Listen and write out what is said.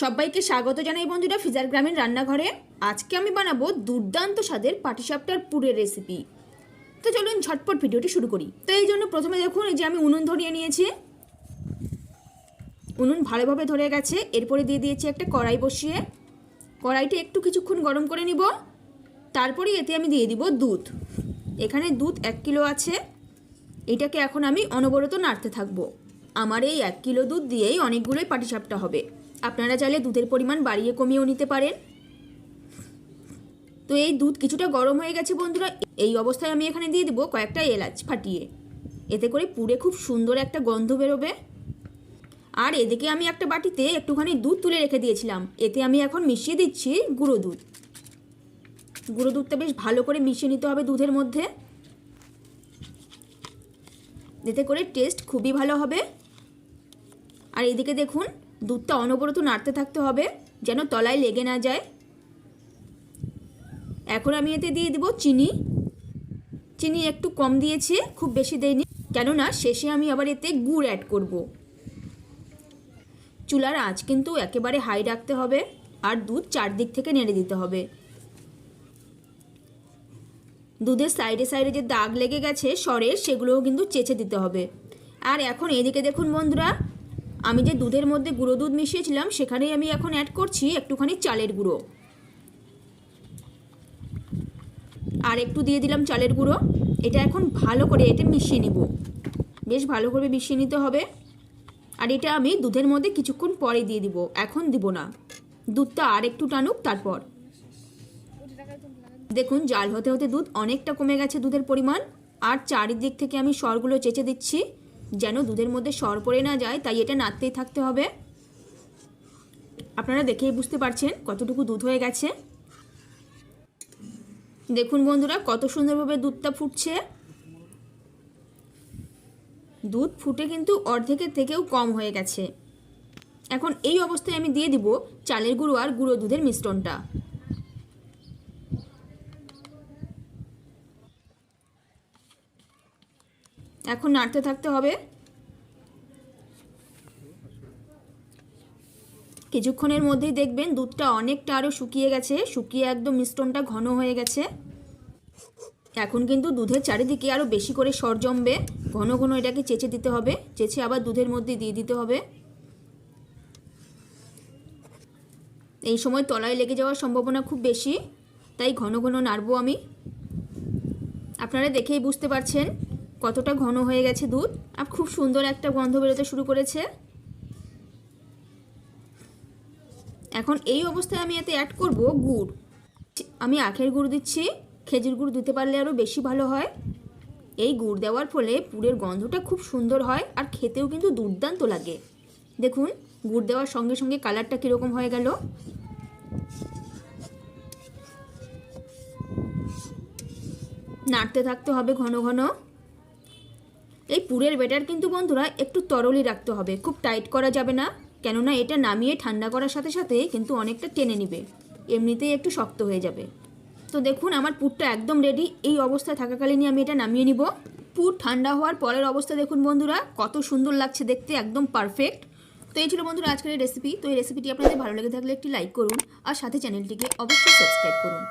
সবাইকে স্বাগত জানাই বন্ধুরা ফিজার গ্রামীণ রান্নাঘরে। আজকে আমি বানাবো দুর্দান্ত স্বাদের পাটিসাপটার পুরের রেসিপি। তো চলুন ঝটপট ভিডিওটি শুরু করি। তো এই জন্য প্রথমে দেখুন এই যে আমি উনুন ধরিয়ে নিয়েছি। উনুন ভালোভাবে ধরে গেছে। এরপরে দিয়ে দিয়েছি একটা কড়াই বসিয়ে। কড়াইটা একটু কিছুক্ষণ গরম করে নিব। তারপরে এতে আমি দিয়ে দিব দুধ। এখানে দুধ 1 কিলো আছে। এটাকে এখন আমি অনবরত নাড়তে থাকবো। আমার এই 1 কিলো দুধ দিয়েই অনেকগুলোই পাটিসাপটা হবে। আপনারা চাইলে দুধের পরিমাণ বাড়িয়ে কমিয়েও নিতে পারেন। তো এই দুধ কিছুটা গরম হয়ে গেছে বন্ধুরা। এই অবস্থায় আমি এখানে দিয়ে দেবো কয়েকটা এলাচ ফাটিয়ে। এতে করে পুরে খুব সুন্দর একটা গন্ধ বেরোবে। আর এদিকে আমি একটা বাটিতে একটুখানি দুধ তুলে রেখে দিয়েছিলাম। এতে আমি এখন মিশিয়ে দিচ্ছি গুঁড়ো দুধ। গুঁড়ো দুধটা বেশ ভালো করে মিশিয়ে নিতে হবে দুধের মধ্যে। এতে করে টেস্ট খুবই ভালো হবে। আর এদিকে দেখুন দুধটা অনবরত নাড়তে থাকতে হবে যেন তলায় লেগে না যায়। এখন আমি এতে দিয়ে দেব চিনি। চিনি একটু কম দিয়েছি, খুব বেশি দেইনি, কেননা শেষে আমি আবার এতে গুড় অ্যাড করব। চুলার আঁচ কিন্তু একেবারে হাই রাখতে হবে আর দুধ চারদিক থেকে নেড়ে দিতে হবে। দুধের সাইডে সাইডে যে দাগ লেগে গেছে সরের, সেগুলোও কিন্তু চেঁচে দিতে হবে। আর এখন এদিকে দেখুন বন্ধুরা, আমি যে দুধের মধ্যে গুঁড়ো দুধ মিশিয়েছিলাম সেখানেই আমি এখন অ্যাড করছি একটুখানি চালের গুঁড়ো। আর একটু দিয়ে দিলাম চালের গুঁড়ো। এটা এখন ভালো করে এটা মিশিয়ে নিব। বেশ ভালো করে মিশিয়ে নিতে হবে। আর এটা আমি দুধের মধ্যে কিছুক্ষণ পরে দিয়ে দিব, এখন দিব না। দুধটা আর একটু টানুক তারপর। দেখুন জাল হতে হতে দুধ অনেকটা কমে গেছে দুধের পরিমাণ। আর চারিদিক থেকে আমি সরগুলো চেঁচে দিচ্ছি যেন দুধের মধ্যে সর পড়ে না যায়, তাই এটা নাড়তেই থাকতে হবে। আপনারা দেখেই বুঝতে পারছেন কতটুকু দুধ হয়ে গেছে। দেখুন বন্ধুরা কত সুন্দরভাবে দুধটা ফুটছে। দুধ ফুটে কিন্তু অর্ধেকের থেকেও কম হয়ে গেছে। এখন এই অবস্থায় আমি দিয়ে দিব চালের গুঁড়ো আর গুঁড়ো দুধের মিশ্রণটা। এখন নাড়তে থাকতে হবে। কিছুক্ষণের মধ্যেই দেখবেন দুধটা অনেকটা আরও শুকিয়ে গেছে, শুকিয়ে একদম মিশ্রণটা ঘন হয়ে গেছে। এখন কিন্তু দুধের চারিদিকে আরও বেশি করে সর জমবে। ঘন ঘন এটাকে চেঁচে দিতে হবে, চেঁচে আবার দুধের মধ্যে দিয়ে দিতে হবে। এই সময় তলায় লেগে যাওয়ার সম্ভাবনা খুব বেশি, তাই ঘন ঘন নাড়বো আমি। আপনারা দেখেই বুঝতে পারছেন কতটা ঘন হয়ে গেছে দুধ। আর খুব সুন্দর একটা গন্ধ বেরোতে শুরু করেছে। এখন এই অবস্থায় আমি এতে অ্যাড করব গুড়। আমি আখের গুড় দিচ্ছি, খেজুর গুড় দিতে পারলে আরও বেশি ভালো হয়। এই গুড় দেওয়ার ফলে পুরের গন্ধটা খুব সুন্দর হয় আর খেতেও কিন্তু দুর্দান্ত লাগে। দেখুন গুড় দেওয়ার সঙ্গে সঙ্গে কালারটা কীরকম হয়ে গেল। নাড়তে থাকতে হবে ঘন ঘন। এই পুরের ব্যাটার কিন্তু বন্ধুরা একটু তরলই রাখতে হবে, খুব টাইট করা যাবে না, কেননা এটা নামিয়ে ঠান্ডা করার সাথে সাথে কিন্তু অনেকটা টেনে নিবে, এমনিতেই একটু শক্ত হয়ে যাবে। তো দেখুন আমার পুরটা একদম রেডি। এই অবস্থায় থাকাকালীনই আমি এটা নামিয়ে নিব। পুর ঠান্ডা হওয়ার পরের অবস্থা দেখুন বন্ধুরা কত সুন্দর লাগছে দেখতে, একদম পারফেক্ট। তো এই ছিল বন্ধুরা আজকের এই রেসিপি। তো এই রেসিপিটি আপনাদের ভালো লেগে থাকলে একটি লাইক করুন আর সাথে চ্যানেলটিকে অবশ্যই সাবস্ক্রাইব করুন।